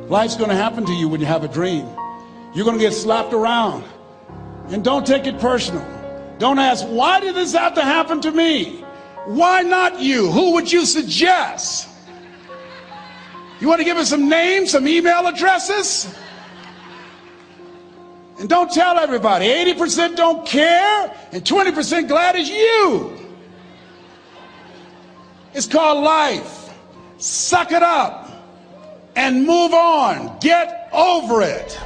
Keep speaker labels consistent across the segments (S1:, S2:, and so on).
S1: Life's going to happen to you when you have a dream. You're going to get slapped around. And don't take it personal. Don't ask, why did this have to happen to me? Why not you? Who would you suggest? You want to give us some names, some email addresses? And don't tell everybody. 80% don't care and 20% glad it's you. It's called life. Suck it up and move on. Get over it.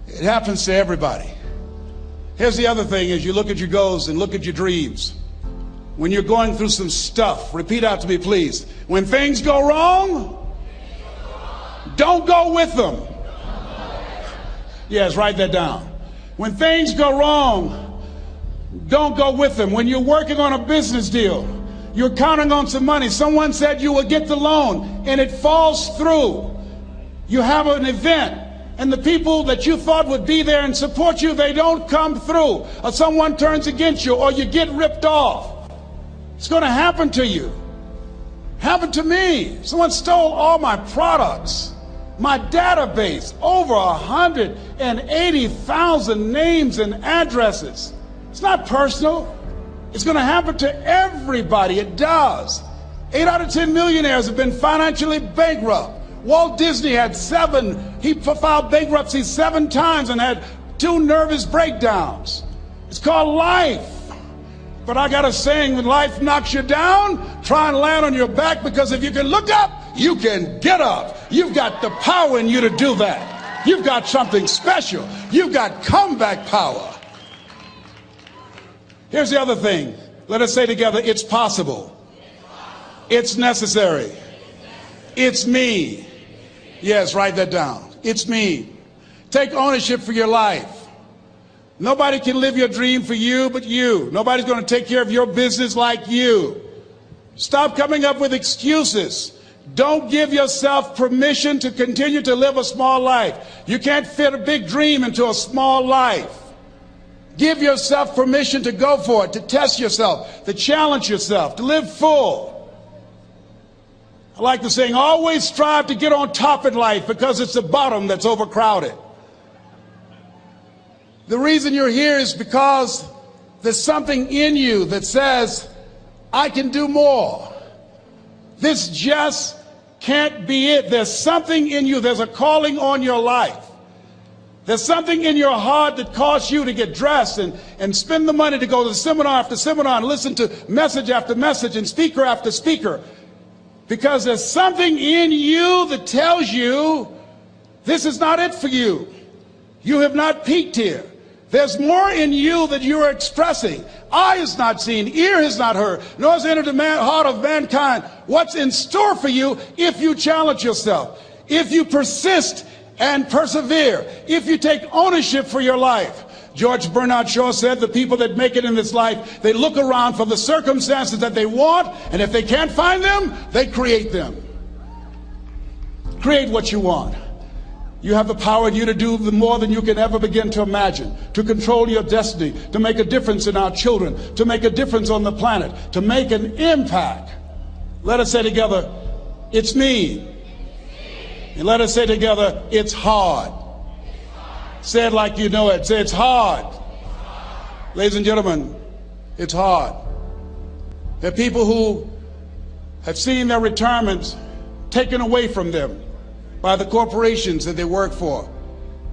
S1: It happens to everybody. Here's the other thing: as you look at your goals and look at your dreams, when you're going through some stuff, repeat out to me, please. When things go wrong, don't go with them. Yes, write that down. When things go wrong, don't go with them. When you're working on a business deal, you're counting on some money. Someone said you will get the loan and it falls through. You have an event and the people that you thought would be there and support you, they don't come through. Or someone turns against you, or you get ripped off. It's going to happen to you. Happened to me. Someone stole all my products. My database, over 180,000 names and addresses. It's not personal. It's going to happen to everybody. It does. 8 out of 10 millionaires have been financially bankrupt. Walt Disney had 7. He filed bankruptcy 7 times and had 2 nervous breakdowns. It's called life. But I got a saying: when life knocks you down, try and land on your back, because if you can look up, you can get up. You've got the power in you to do that. You've got something special. You've got comeback power. Here's the other thing. Let us say together, it's possible. It's necessary. It's me. Yes, write that down. It's me. Take ownership for your life. Nobody can live your dream for you but you. Nobody's going to take care of your business like you. Stop coming up with excuses. Don't give yourself permission to continue to live a small life. You can't fit a big dream into a small life. Give yourself permission to go for it, to test yourself, to challenge yourself, to live full. I like the saying, always strive to get on top in life, because it's the bottom that's overcrowded. The reason you're here is because there's something in you that says, I can do more. This just can't be it. There's something in you. There's a calling on your life. There's something in your heart that caused you to get dressed and spend the money to go to seminar after seminar and listen to message after message and speaker after speaker. Because there's something in you that tells you this is not it for you. You have not peaked here. There's more in you that you are expressing. Eye has not seen, ear has not heard, nor has entered the heart of mankind what's in store for you if you challenge yourself, if you persist and persevere, if you take ownership for your life. George Bernard Shaw said the people that make it in this life, they look around for the circumstances that they want, and if they can't find them, they create them. Create what you want. You have the power in you to do more than you can ever begin to imagine, to control your destiny, to make a difference in our children, to make a difference on the planet, to make an impact. Let us say together, it's me. And let us say together, it's hard. Say it like you know it. Say, it's hard. Ladies and gentlemen, it's hard. There are people who have seen their retirements taken away from them by the corporations that they work for.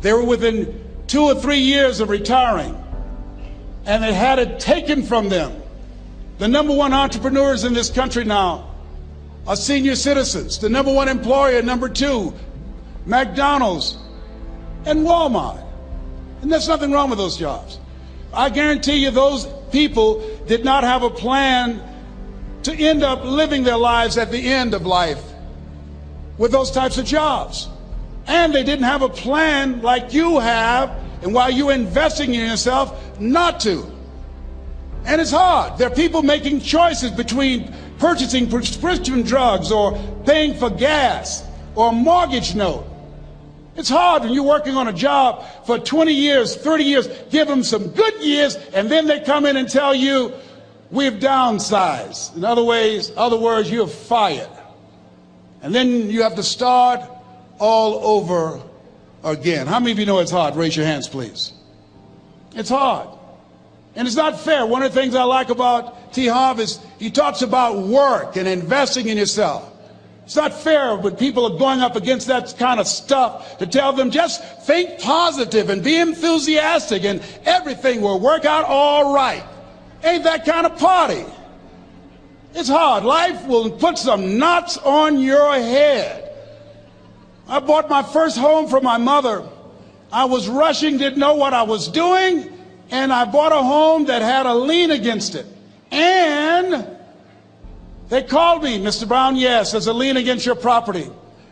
S1: They were within 2 or 3 years of retiring, and they had it taken from them. The #1 entrepreneurs in this country now are senior citizens. The #1 employer, #2, McDonald's and Walmart. And there's nothing wrong with those jobs. I guarantee you those people did not have a plan to end up living their lives at the end of life with those types of jobs. And they didn't have a plan like you have, and while you're investing in yourself, not to. And it's hard. There are people making choices between purchasing prescription drugs or paying for gas or a mortgage note. It's hard when you're working on a job for 20 years, 30 years, give them some good years, and then they come in and tell you, We've downsized. In other words, you're fired. And then you have to start all over again. How many of you know it's hard? Raise your hands, please. It's hard. And it's not fair. One of the things I like about T. Harv is he talks about work and investing in yourself. It's not fair when people are going up against that kind of stuff to tell them just think positive and be enthusiastic and everything will work out all right. Ain't that kind of party. It's hard. Life will put some knots on your head. I bought my first home for my mother. I was rushing, didn't know what I was doing, and I bought a home that had a lien against it. And they called me, Mr. Brown, yes, there's a lien against your property.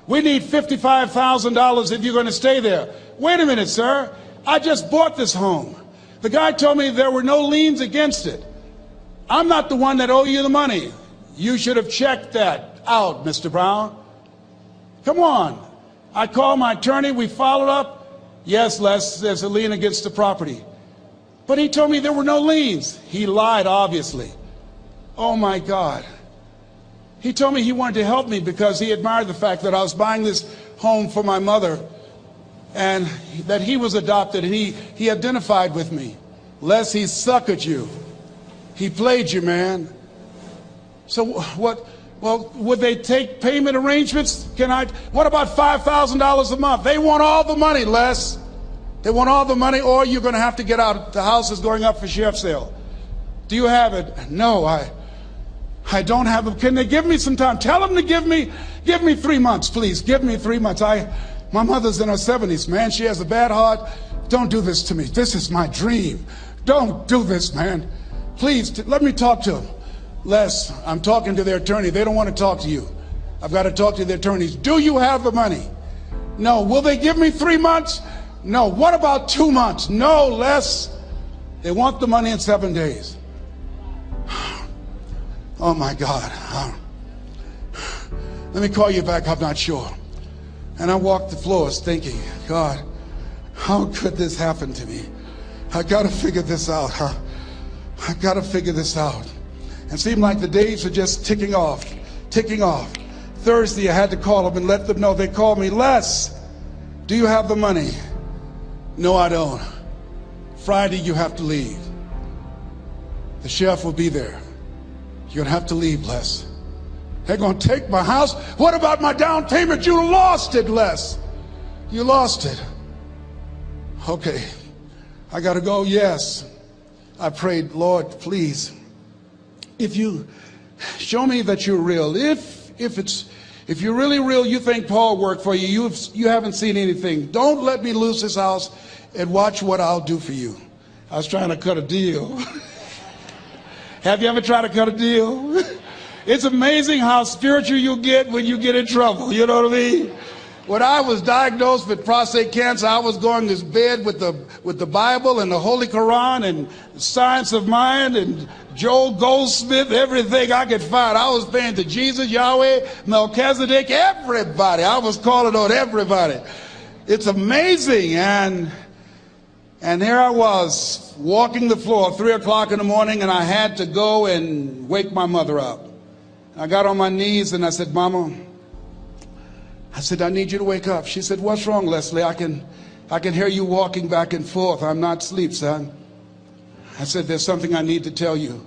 S1: We need $55,000 if you're going to stay there. Wait a minute, sir. I just bought this home. The guy told me there were no liens against it. I'm not the one that owe you the money. You should have checked that out, Mr. Brown. Come on. I called my attorney. We followed up. Yes, Les, there's a lien against the property. But he told me there were no liens. He lied, obviously. Oh, my God. He told me he wanted to help me because he admired the fact that I was buying this home for my mother and that he was adopted, and he identified with me. Les, he suckered you. He played you, man. So what? Well, would they take payment arrangements? What about $5,000 a month? They want all the money, Les. They want all the money, or you're going to have to get out. The house is going up for sheriff's sale. Do you have it? No, I don't have them. Can they give me some time? Tell them to give me 3 months, please. Give me 3 months. My mother's in her 70s, man. She has a bad heart. Don't do this to me. This is my dream. Don't do this, man. Please, let me talk to them. Les, I'm talking to their attorney. They don't want to talk to you. I've got to talk to their attorneys. Do you have the money? No. Will they give me 3 months? No. What about 2 months? No, Les. They want the money in 7 days. Oh, my God. Let me call you back. I'm not sure. And I walked the floors thinking, God, how could this happen to me? I got to figure this out, huh? I got to figure this out. It seemed like the days were just ticking off. Thursday, I had to call them and let them know. They called me, Les, do you have the money? No, I don't. Friday, you have to leave. The sheriff will be there. You're going to have to leave, Les. They're going to take my house. What about my down payment? You lost it, Les. You lost it. Okay. I got to go. Yes. I prayed, Lord, please, if you show me that you're real, if you're really real, you think Paul worked for you, you haven't seen anything. Don't let me lose this house and watch what I'll do for you. I was trying to cut a deal. Have you ever tried to cut a deal? It's amazing how spiritual you get when you get in trouble. You know what I mean? When I was diagnosed with prostate cancer, I was going to bed with the Bible and the Holy Quran and Science of Mind and Joel Goldsmith, everything I could find. I was praying to Jesus, Yahweh, Melchizedek, everybody. I was calling on everybody. It's amazing. And here I was walking the floor 3 o'clock in the morning, and I had to go and wake my mother up. I got on my knees and I said, Mama, I said, I need you to wake up. She said, what's wrong, Leslie? I can hear you walking back and forth. I'm not asleep, son. I said, there's something I need to tell you.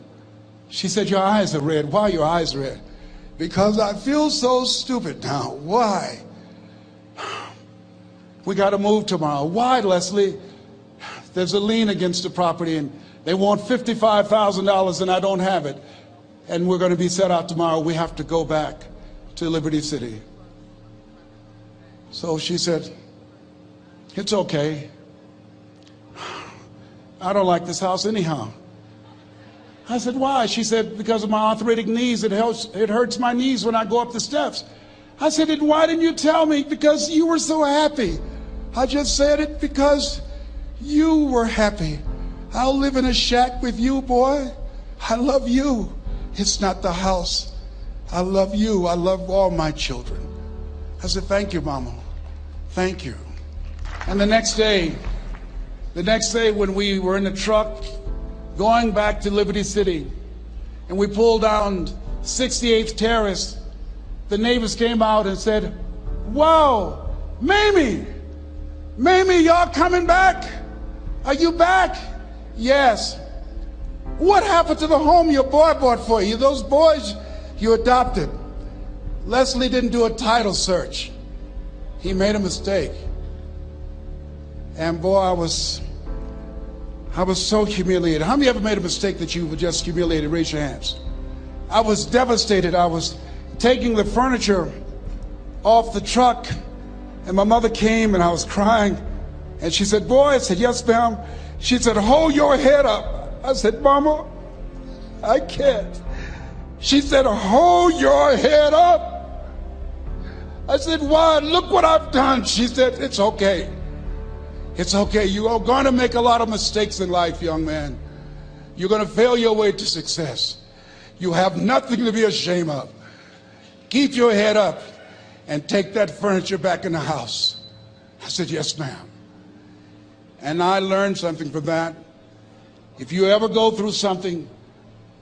S1: She said, your eyes are red. Why are your eyes red? Because I feel so stupid now. Why? We got to move tomorrow. Why, Leslie? There's a lien against the property and they want $55,000 and I don't have it. And we're going to be set out tomorrow. We have to go back to Liberty City. So she said, it's okay. I don't like this house anyhow. I said, why? She said, because of my arthritic knees, it hurts my knees when I go up the steps. I said, and why didn't you tell me? Because you were so happy. I just said it because you were happy. I'll live in a shack with you, boy. I love you. It's not the house. I love you. I love all my children. I said, thank you, Mama. Thank you. And the next day when we were in the truck going back to Liberty City, and we pulled down 68th Terrace, the neighbors came out and said, "Wow, Mamie, y'all coming back? Are you back?" "Yes." "What happened to the home your boy bought for you? Those boys you adopted?" Leslie didn't do a title search. He made a mistake. And boy, I was so humiliated. How many ever made a mistake that you were just humiliated? Raise your hands. I was devastated. I was taking the furniture off the truck, and my mother came, and I was crying. And she said, "Boy," I said, "Yes, ma'am." She said, "Hold your head up." I said, "Mama, I can't." She said, "Hold your head up." I said, "Why? Look what I've done." She said, "It's okay. It's okay. You are going to make a lot of mistakes in life, young man. You're going to fail your way to success. You have nothing to be ashamed of. Keep your head up and take that furniture back in the house." I said, "Yes, ma'am." And I learned something from that. If you ever go through something,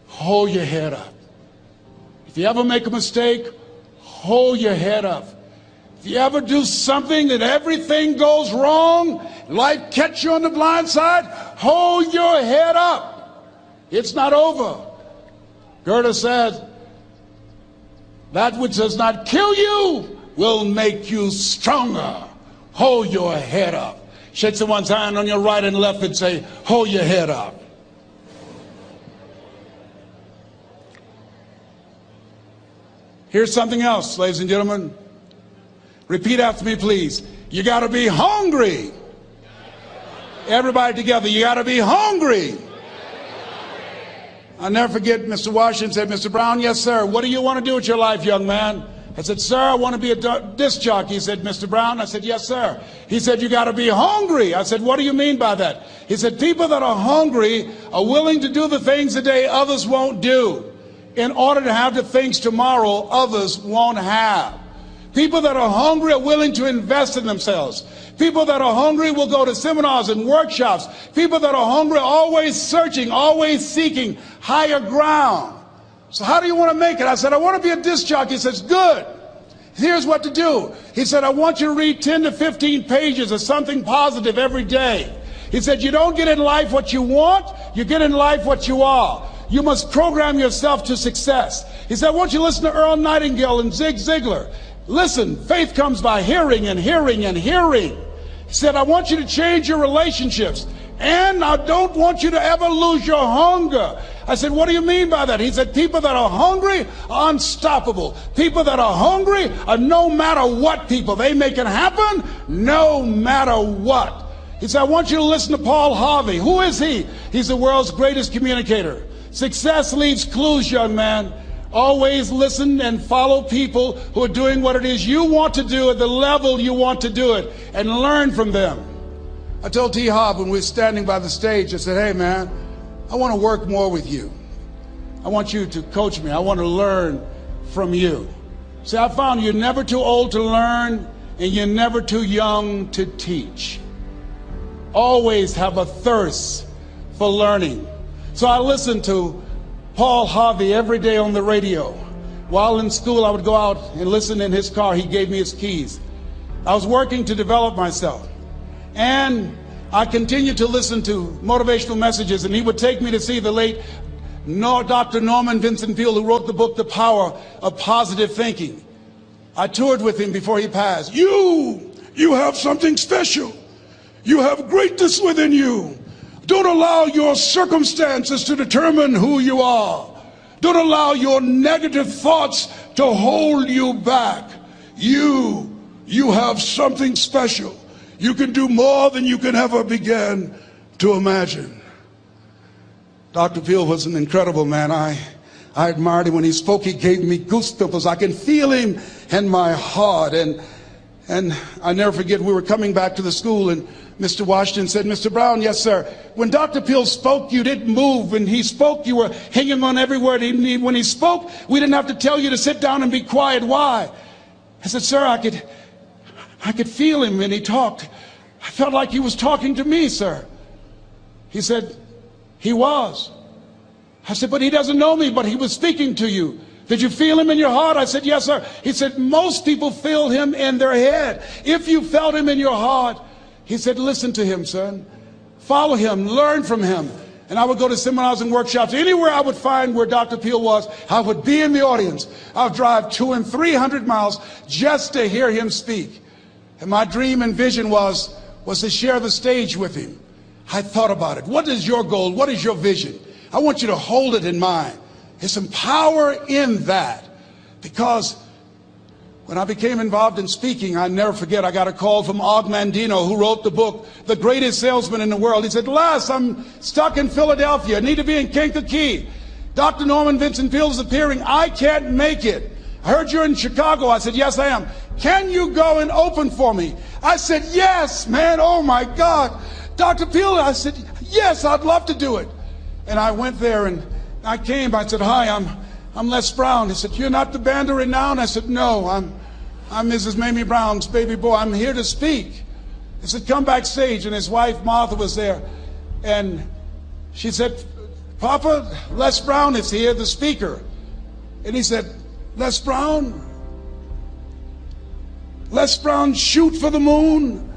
S1: hold your head up. If you ever make a mistake, hold your head up. If you ever do something that everything goes wrong, life catch you on the blind side, hold your head up. It's not over. Goethe said, "That which does not kill you will make you stronger." Hold your head up. Shake someone's hand on your right and left and say, "Hold your head up." Here's something else, ladies and gentlemen. Repeat after me, please. You got to be hungry. Everybody together, you got to be hungry. I'll never forget Mr. Washington said, "Mr. Brown, yes, sir. What do you want to do with your life, young man?" I said, "Sir, I want to be a disc jockey." He said, "Mr. Brown?" I said, "Yes, sir." He said, "You got to be hungry." I said, "What do you mean by that?" He said, "People that are hungry are willing to do the things today others won't do in order to have the things tomorrow others won't have. People that are hungry are willing to invest in themselves. People that are hungry will go to seminars and workshops. People that are hungry are always searching, always seeking higher ground." So how do you want to make it? I said, "I want to be a disc jockey." He says, "Good. Here's what to do." He said, "I want you to read 10 to 15 pages of something positive every day." He said, "You don't get in life what you want, you get in life what you are. You must program yourself to success." He said, "I want you to listen to Earl Nightingale and Zig Ziglar. Listen, faith comes by hearing and hearing and hearing." He said, "I want you to change your relationships, and I don't want you to ever lose your hunger." I said, "What do you mean by that?" He said, "People that are hungry are unstoppable. People that are hungry are no matter what people. They make it happen no matter what." He said, "I want you to listen to Paul Harvey." Who is he? He's the world's greatest communicator. Success leaves clues, young man. Always listen and follow people who are doing what it is you want to do at the level you want to do it, and learn from them. I told T. Hobb when we were standing by the stage, I said, "Hey man, I want to work more with you. I want you to coach me. I want to learn from you." See, I found you're never too old to learn, and you're never too young to teach. Always have a thirst for learning. So I listened to Paul Harvey every day on the radio. While in school, I would go out and listen in his car. He gave me his keys. I was working to develop myself. And I continued to listen to motivational messages, and he would take me to see the late Dr. Norman Vincent Peale, who wrote the book, The Power of Positive Thinking. I toured with him before he passed. You have something special. You have greatness within you. Don't allow your circumstances to determine who you are. Don't allow your negative thoughts to hold you back. You have something special. You can do more than you can ever begin to imagine. Dr. Peale was an incredible man. I admired him when he spoke. He gave me goosebumps. I can feel him in my heart. And I never forget, we were coming back to the school, and Mr. Washington said, "Mr. Brown," "Yes, sir." "When Dr. Peale spoke, you didn't move. When he spoke, you were hanging on every word. When he spoke, we didn't have to tell you to sit down and be quiet. Why?" I said, "Sir, I could feel him when he talked. I felt like he was talking to me, sir." He said, "He was." I said, but he doesn't know me, but he was speaking to you. Did you feel him in your heart? I said, yes, sir. He said, most people feel him in their head. If you felt him in your heart, he said, listen to him, son. Follow him, learn from him. And I would go to seminars and workshops. Anywhere I would find where Dr. Peale was, I would be in the audience. I would drive 200 and 300 miles just to hear him speak. And my dream and vision was to share the stage with him. I thought about it. What is your goal? What is your vision? I want you to hold it in mind. There's some power in that. Because when I became involved in speaking, I never forget, I got a call from Og Mandino, who wrote the book, The Greatest Salesman in the World. He said, Les, I'm stuck in Philadelphia. I need to be in Kankakee. Dr. Norman Vincent Peale is appearing. I can't make it. I heard you're in Chicago. I said, yes, I am. Can you go and open for me? I said, yes, man. Oh, my God. Dr. Peale, I said, yes, I'd love to do it. And I went there and I came. I said, hi, I'm Les Brown. He said, you're not the band of renown? I said, no, I'm Mrs. Mamie Brown's baby boy. I'm here to speak. He said, come backstage. And his wife, Martha, was there. And she said, Papa, Les Brown is here, the speaker. And he said, Les Brown, shoot for the moon.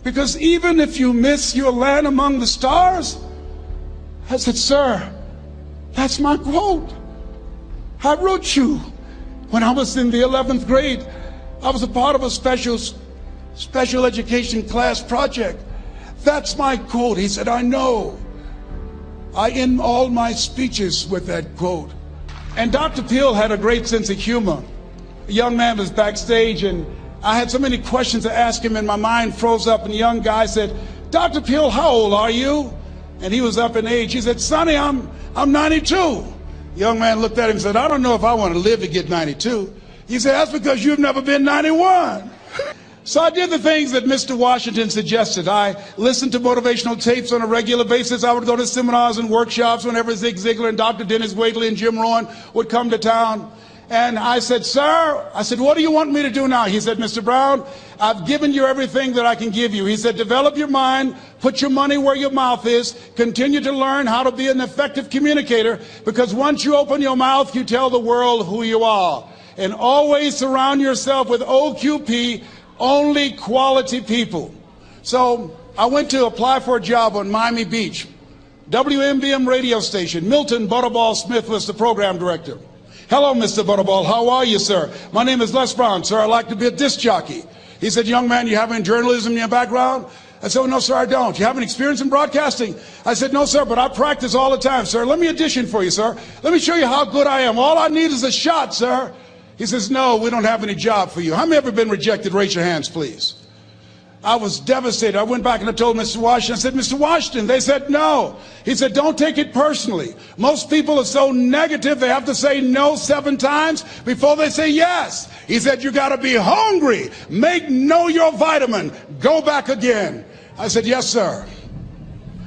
S1: Because even if you miss your land among the stars. I said, sir, that's my quote. I wrote you when I was in the 11th grade. I was a part of a special education class project. That's my quote. He said, I know. I end all my speeches with that quote. And Dr. Peale had a great sense of humor. A young man was backstage, and I had so many questions to ask him, and my mind froze up, and the young guy said, Dr. Peale, how old are you? And he was up in age. He said, Sonny, I'm 92. The young man looked at him and said, I don't know if I want to live to get 92. He said, that's because you've never been 91. So I did the things that Mr. Washington suggested. I listened to motivational tapes on a regular basis. I would go to seminars and workshops whenever Zig Ziglar and Dr. Dennis Waitley and Jim Rohn would come to town. And I said, sir, what do you want me to do now? He said, Mr. Brown, I've given you everything that I can give you. He said, develop your mind, put your money where your mouth is, continue to learn how to be an effective communicator, because once you open your mouth, you tell the world who you are. And always surround yourself with OQP, only quality people. So I went to apply for a job on Miami Beach. WMBM radio station. Milton Butterball Smith was the program director. Hello, Mr. Butterball. How are you, sir? My name is Les Brown, sir. I'd like to be a disc jockey. He said, young man, you have any journalism in your background? I said, oh, no, sir, I don't. You have any experience in broadcasting? I said, no, sir, but I practice all the time, sir. Let me audition for you, sir. Let me show you how good I am. All I need is a shot, sir. He says, no, we don't have any job for you. How many ever been rejected? Raise your hands, please. I was devastated. I went back and I told Mr. Washington, I said, Mr. Washington, they said no. He said, don't take it personally. Most people are so negative, they have to say no 7 times before they say yes. He said, you got to be hungry. Know your vitamin. Go back again. I said, yes, sir.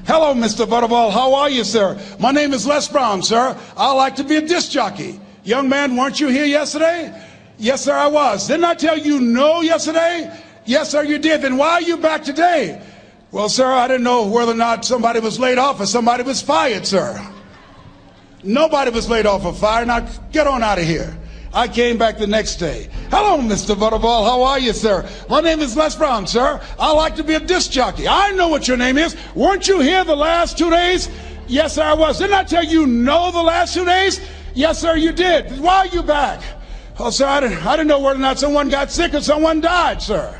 S1: Hello, Mr. Butterball. How are you, sir? My name is Les Brown, sir. I like to be a disc jockey. Young man, weren't you here yesterday? Yes, sir, I was. Didn't I tell you no yesterday? Yes, sir, you did. Then why are you back today? Well, sir, I didn't know whether or not somebody was laid off or somebody was fired, sir. Nobody was laid off or fired. Now, get on out of here. I came back the next day. Hello, Mr. Butterball. How are you, sir? My name is Les Brown, sir. I like to be a disc jockey. I know what your name is. Weren't you here the last 2 days? Yes, sir, I was. Didn't I tell you no the last 2 days? Yes, sir, you did. Why are you back? Oh, sir, I didn't know whether or not someone got sick or someone died, sir.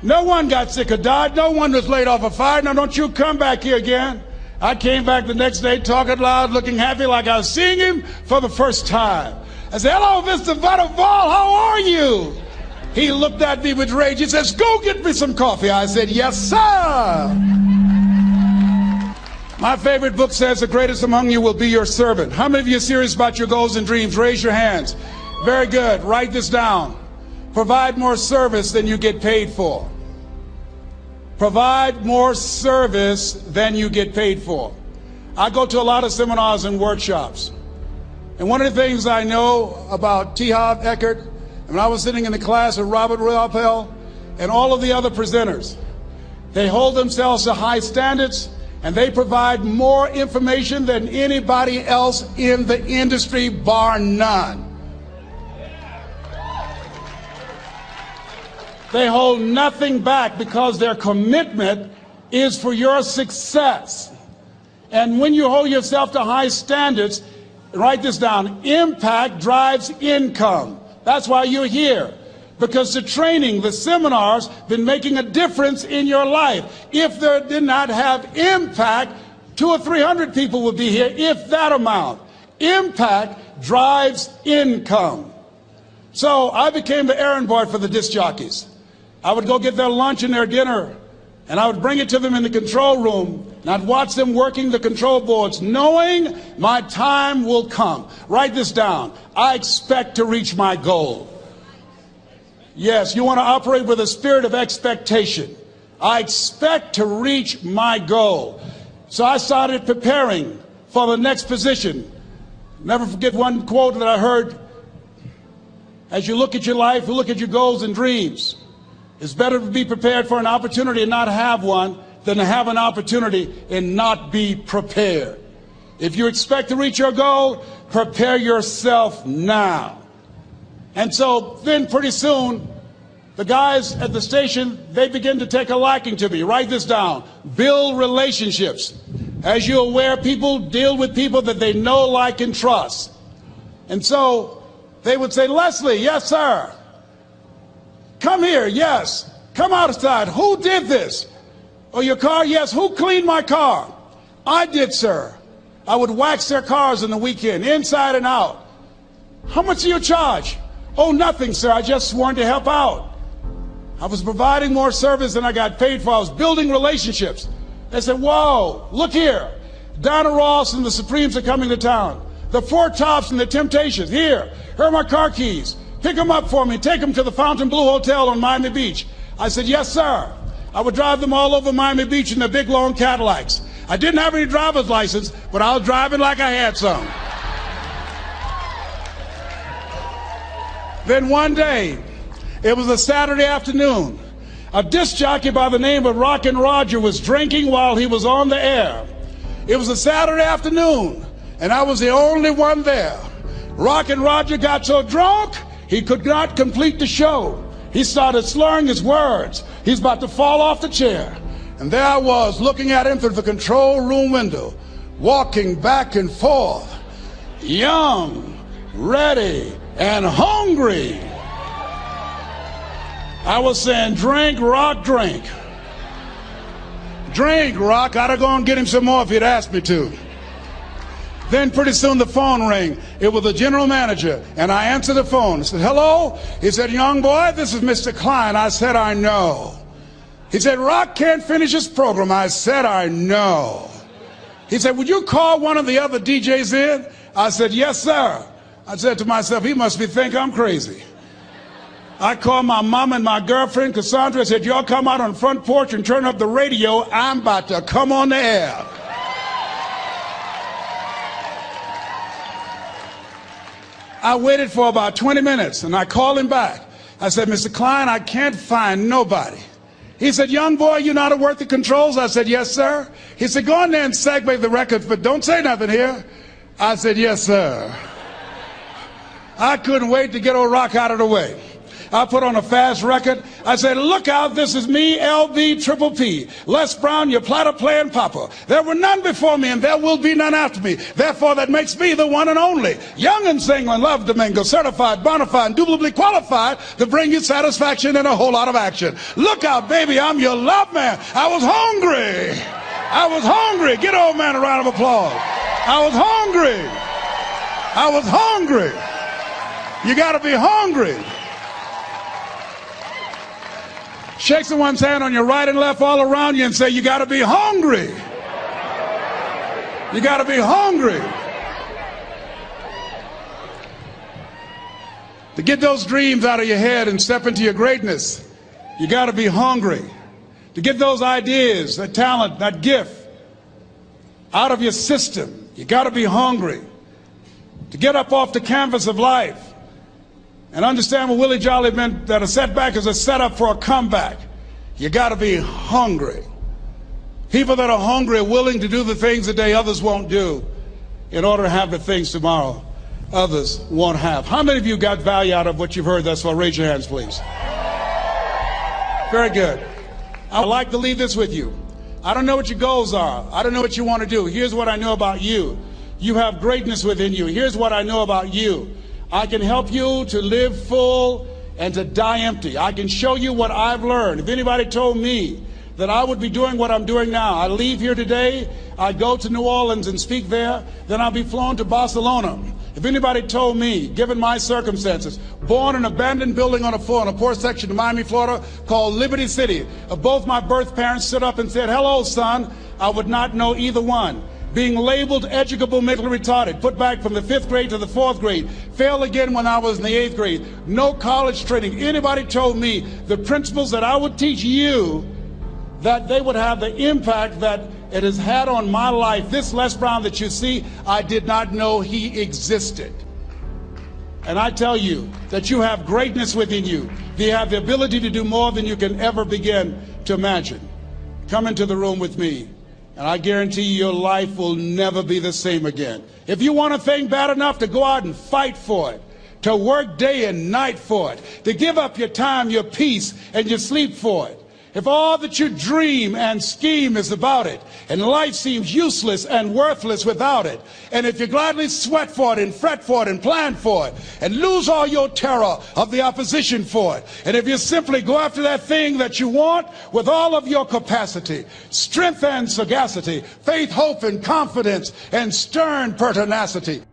S1: No one got sick or died. No one was laid off or fired. Now, don't you come back here again. I came back the next day talking loud, looking happy like I was seeing him for the first time. I said, hello, Mr. Butterball, how are you? He looked at me with rage. He says, go get me some coffee. I said, yes, sir. My favorite book says, the greatest among you will be your servant. How many of you are serious about your goals and dreams? Raise your hands. Very good. Write this down. Provide more service than you get paid for. Provide more service than you get paid for. I go to a lot of seminars and workshops. And one of the things I know about T. Harv Eker, when I was sitting in the class with Robert Ruppel and all of the other presenters, they hold themselves to high standards And they provide more information than anybody else in the industry, bar none. They hold nothing back because their commitment is for your success. And when you hold yourself to high standards, write this down, impact drives income. That's why you're here. Because the training, the seminars, been making a difference in your life. If they did not have impact, 200 or 300 people would be here, if that amount. Impact drives income. So I became the errand boy for the disc jockeys. I would go get their lunch and their dinner, and I would bring it to them in the control room, and I'd watch them working the control boards, knowing my time will come. Write this down. I expect to reach my goal. Yes, you want to operate with a spirit of expectation. I expect to reach my goal. So I started preparing for the next position. Never forget one quote that I heard. As you look at your life, you look at your goals and dreams. It's better to be prepared for an opportunity and not have one than to have an opportunity and not be prepared. If you expect to reach your goal, prepare yourself now. And so then pretty soon, the guys at the station, they begin to take a liking to me. Write this down. Build relationships. As you're aware, people deal with people that they know, like, and trust. And so they would say, Leslie, yes, sir. Come here, yes. Come outside. Who did this? Oh, your car? Yes. Who cleaned my car? I did, sir. I would wax their cars on the weekend, inside and out. How much do you charge? Oh, nothing, sir. I just wanted to help out. I was providing more service than I got paid for. I was building relationships. They said, whoa, look here. Donna Ross and the Supremes are coming to town. The Four Tops and the Temptations. Here are my car keys. Pick them up for me. Take them to the Fontainebleau Hotel on Miami Beach. I said, yes, sir. I would drive them all over Miami Beach in their big, long Cadillacs. I didn't have any driver's license, but I was driving like I had some. Then one day, it was a Saturday afternoon, a disc jockey by the name of Rockin' Roger was drinking while he was on the air. It was a Saturday afternoon, and I was the only one there. Rockin' Roger got so drunk, he could not complete the show. He started slurring his words. He's about to fall off the chair. And there I was, looking at him through the control room window, walking back and forth, young, ready, and hungry. I was saying, drink, Rock, drink. Drink, Rock. I'd have gone and get him some more if he'd asked me to. Then pretty soon the phone rang. It was the general manager, and I answered the phone. I said, hello? He said, young boy, this is Mr. Klein. I said, I know. He said, Rock can't finish his program. I said, I know. He said, would you call one of the other DJs in? I said, yes, sir. I said to myself, he must think I'm crazy. I called my mom and my girlfriend, Cassandra. I said, y'all come out on the front porch and turn up the radio. I'm about to come on the air. I waited for about 20 minutes, and I called him back. I said, Mr. Klein, I can't find nobody. He said, young boy, you know how to work the controls? I said, yes, sir. He said, go in there and segue the record, but don't say nothing here. I said, yes, sir. I couldn't wait to get old Rock out of the way. I put on a fast record. I said, look out, this is me, LB Triple P. Les Brown, your platter playing papa. There were none before me, and there will be none after me. Therefore, that makes me the one and only. Young and single and love Domingo, certified, bona fide, indubitably qualified to bring you satisfaction and a whole lot of action. Look out, baby, I'm your love man. I was hungry. I was hungry. Get old man a round of applause. I was hungry. I was hungry. You got to be hungry. Shake someone's hand on your right and left all around you and say, you got to be hungry. You got to be hungry. To get those dreams out of your head and step into your greatness, you got to be hungry. To get those ideas, that talent, that gift out of your system, you got to be hungry. To get up off the canvas of life and understand what Willie Jolly meant, that a setback is a setup for a comeback. You got to be hungry. People that are hungry are willing to do the things today others won't do in order to have the things tomorrow others won't have. How many of you got value out of what you've heard thus far? Raise your hands, please. Very good. I would like to leave this with you. I don't know what your goals are. I don't know what you want to do. Here's what I know about you. You have greatness within you. Here's what I know about you. I can help you to live full and to die empty. I can show you what I've learned. If anybody told me that I would be doing what I'm doing now, I leave here today, I go to New Orleans and speak there, then I'll be flown to Barcelona. If anybody told me, given my circumstances, born in an abandoned building on a poor section of Miami, Florida, called Liberty City, if both my birth parents stood up and said, "Hello, son," I would not know either one. Being labeled educable mentally retarded, put back from the 5th grade to the 4th grade, failed again when I was in the 8th grade, no college training. Anybody told me the principles that I would teach you, that they would have the impact that it has had on my life. This Les Brown that you see, I did not know he existed. And I tell you that you have greatness within you. You have the ability to do more than you can ever begin to imagine. Come into the room with me, and I guarantee you your life will never be the same again. If you want a thing bad enough to go out and fight for it, to work day and night for it, to give up your time, your peace, and your sleep for it, if all that you dream and scheme is about it, and life seems useless and worthless without it, and if you gladly sweat for it and fret for it and plan for it, and lose all your terror of the opposition for it, and if you simply go after that thing that you want with all of your capacity, strength and sagacity, faith, hope, and confidence, and stern pertinacity,